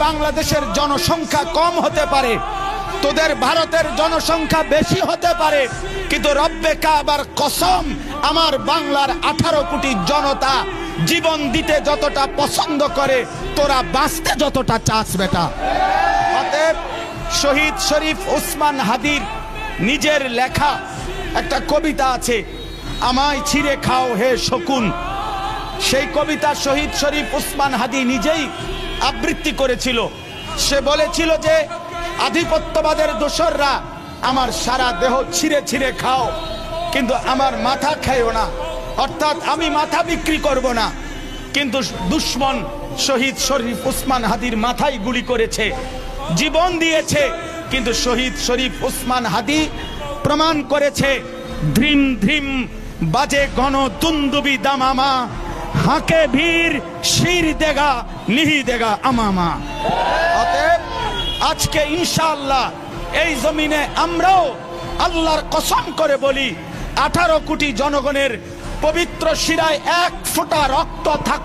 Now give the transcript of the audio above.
বাংলাদেশের জনসংখ্যা কম হতে পারে, তোদের ভারতের জনসংখ্যা বেশি হতে পারে, কিন্তু রব্বে কাবার কসম, আমার বাংলার 18 কোটি জনতা জীবন দিতে যতটা পছন্দ করে, তোরা বাঁচতে যতটা চাস বেটা। অতএব শহীদ শরীফ ওসমান হাদির নিজের লেখা একটা কবিতা আছে, আমায় ছিঁড়ে খাও হে শকুন। সেই কবিতা শহীদ শরীফ ওসমান হাদি নিজেই আবৃত্তি করেছিল। সে বলেছিল যে আধিপত্যবাদের দোসররা আমার সারা দেহ ছিঁড়ে ছিঁড়ে খাও, কিন্তু আমার মাথা খাইও না, অর্থাৎ আমি মাথা বিক্রি করব না। কিন্তু দুশ্মন শহীদ শরীফ ওসমান হাদির মাথায় গুলি করেছে, জীবন দিয়েছে, কিন্তু শহীদ শরীফ ওসমান হাদি প্রমাণ করেছে, ধ্রিম ধ্রিম বাজে গণ তুন্দুবি দামামা, হাঁকে বীর শির দেগা নিহি দেগা আমামা। অতএব আজকে ইনশাআল্লাহ এই জমিনে আমরাও আল্লাহর কসম করে বলি, 18 কোটি জনগণের পবিত্র শিরায় এক ফোঁটা রক্ত থাক